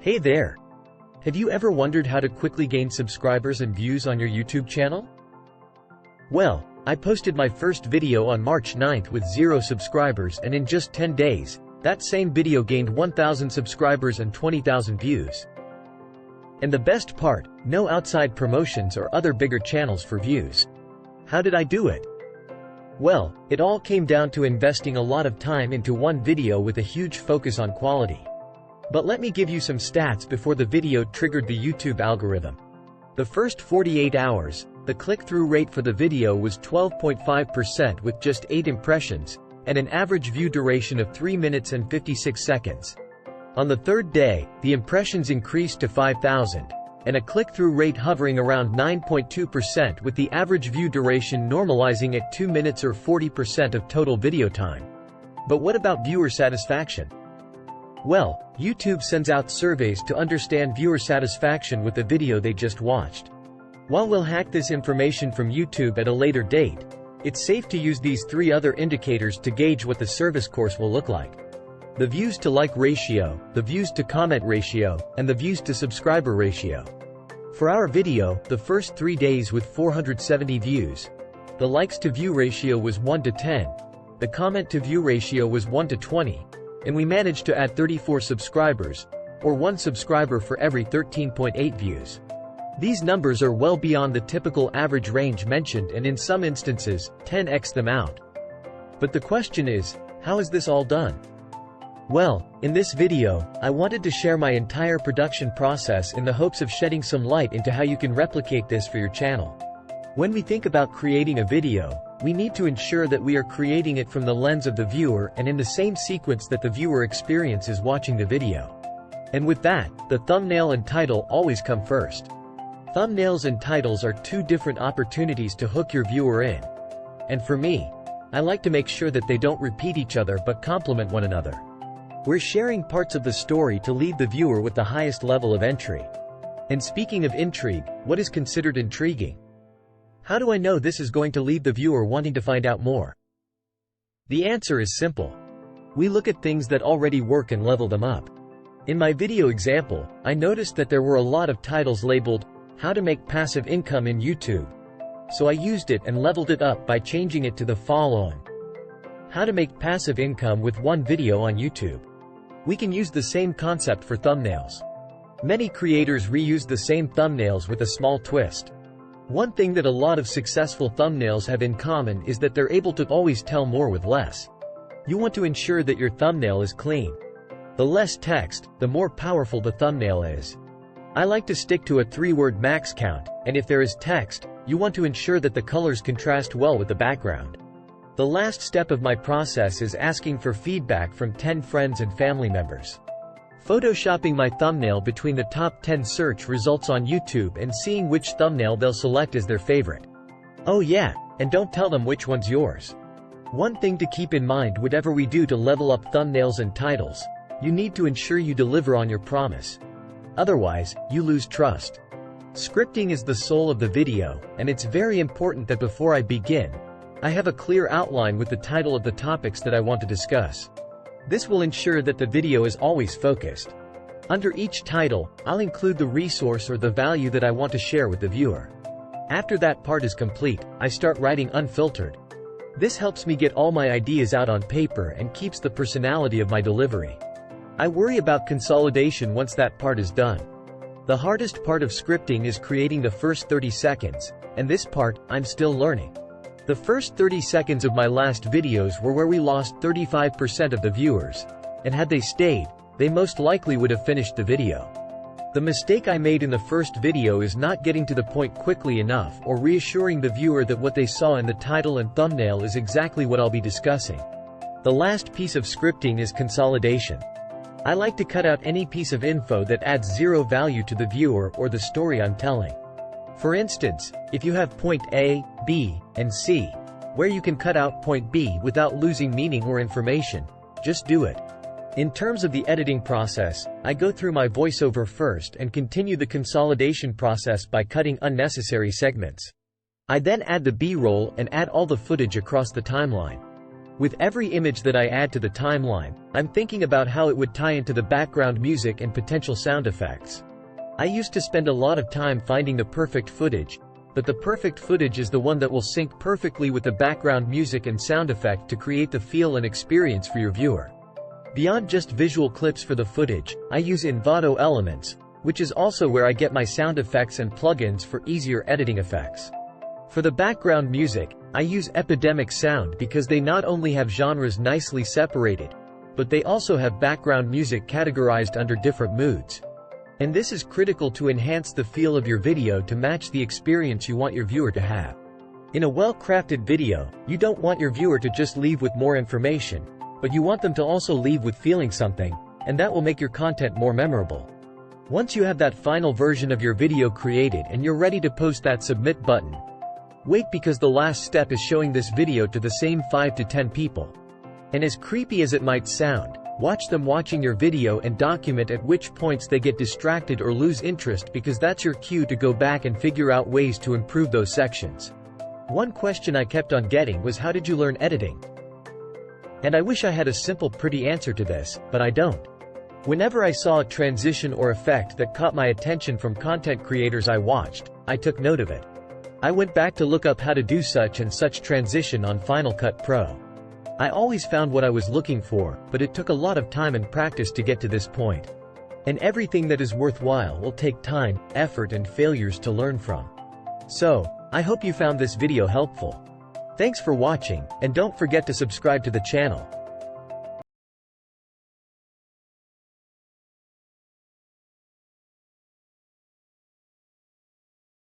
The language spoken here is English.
Hey there! Have you ever wondered how to quickly gain subscribers and views on your YouTube channel? Well, I posted my first video on March 9th with 0 subscribers, and in just 10 days, that same video gained 1,000 subscribers and 20,000 views. And the best part, no outside promotions or other bigger channels for views. How did I do it? Well, it all came down to investing a lot of time into one video with a huge focus on quality. But let me give you some stats before the video triggered the YouTube algorithm. The first 48 hours, the click-through rate for the video was 12.5% with just 8 impressions, and an average view duration of 3 minutes and 56 seconds. On the third day, the impressions increased to 5,000, and a click-through rate hovering around 9.2% with the average view duration normalizing at 2 minutes or 40% of total video time. But what about viewer satisfaction? Well, YouTube sends out surveys to understand viewer satisfaction with the video they just watched. While we'll hack this information from YouTube at a later date, it's safe to use these 3 other indicators to gauge what the service course will look like. The views to like ratio, the views to comment ratio, and the views to subscriber ratio. For our video, the first 3 days with 470 views, the likes to view ratio was 1 to 10, the comment to view ratio was 1 to 20, and we managed to add 34 subscribers, or 1 subscriber for every 13.8 views. These numbers are well beyond the typical average range mentioned, and in some instances, 10x them out. But the question is, how is this all done? Well, in this video, I wanted to share my entire production process in the hopes of shedding some light into how you can replicate this for your channel. When we think about creating a video, we need to ensure that we are creating it from the lens of the viewer and in the same sequence that the viewer experiences watching the video. And with that, the thumbnail and title always come first. Thumbnails and titles are 2 different opportunities to hook your viewer in. And for me, I like to make sure that they don't repeat each other but complement one another. We're sharing parts of the story to lead the viewer with the highest level of entry. And speaking of intrigue, what is considered intriguing? How do I know this is going to lead the viewer wanting to find out more? The answer is simple. We look at things that already work and level them up. In my video example, I noticed that there were a lot of titles labeled, "How to Make Passive Income in YouTube." So I used it and leveled it up by changing it to the following: How to Make Passive Income with 1 Video on YouTube. We can use the same concept for thumbnails. Many creators reuse the same thumbnails with a small twist. One thing that a lot of successful thumbnails have in common is that they're able to always tell more with less. You want to ensure that your thumbnail is clean. The less text, the more powerful the thumbnail is. I like to stick to a 3-word max count, and if there is text, you want to ensure that the colors contrast well with the background. The last step of my process is asking for feedback from 10 friends and family members. Photoshopping my thumbnail between the top 10 search results on YouTube and seeing which thumbnail they'll select as their favorite. Oh yeah, and don't tell them which one's yours. One thing to keep in mind whatever we do to level up thumbnails and titles, you need to ensure you deliver on your promise. Otherwise, you lose trust. Scripting is the soul of the video, and it's very important that before I begin, I have a clear outline with the title of the topics that I want to discuss. This will ensure that the video is always focused. Under each title, I'll include the resource or the value that I want to share with the viewer. After that part is complete, I start writing unfiltered. This helps me get all my ideas out on paper and keeps the personality of my delivery. I worry about consolidation once that part is done. The hardest part of scripting is creating the first 30 seconds, and this part, I'm still learning. The first 30 seconds of my last videos were where we lost 35% of the viewers, and had they stayed, they most likely would have finished the video. The mistake I made in the first video is not getting to the point quickly enough or reassuring the viewer that what they saw in the title and thumbnail is exactly what I'll be discussing. The last piece of scripting is consolidation. I like to cut out any piece of info that adds 0 value to the viewer or the story I'm telling. For instance, if you have point A, B, and C, where you can cut out point B without losing meaning or information, just do it. In terms of the editing process, I go through my voiceover first and continue the consolidation process by cutting unnecessary segments. I then add the B-roll and add all the footage across the timeline. With every image that I add to the timeline, I'm thinking about how it would tie into the background music and potential sound effects. I used to spend a lot of time finding the perfect footage, but the perfect footage is the one that will sync perfectly with the background music and sound effect to create the feel and experience for your viewer. Beyond just visual clips for the footage, I use Envato elements, which is also where I get my sound effects and plugins for easier editing effects. For the background music, I use Epidemic Sound because they not only have genres nicely separated, but they also have background music categorized under different moods. And this is critical to enhance the feel of your video to match the experience you want your viewer to have. In a well-crafted video, you don't want your viewer to just leave with more information, but you want them to also leave with feeling something, and that will make your content more memorable. Once you have that final version of your video created and you're ready to post that submit button, wait, because the last step is showing this video to the same 5 to 10 people. And as creepy as it might sound, watch them watching your video and document at which points they get distracted or lose interest, because that's your cue to go back and figure out ways to improve those sections. One question I kept on getting was, how did you learn editing? And I wish I had a simple, pretty answer to this, but I don't. Whenever I saw a transition or effect that caught my attention from content creators I watched, I took note of it. I went back to look up how to do such and such transition on Final Cut Pro. I always found what I was looking for, but it took a lot of time and practice to get to this point. And everything that is worthwhile will take time, effort, and failures to learn from. So, I hope you found this video helpful. Thanks for watching, and don't forget to subscribe to the channel.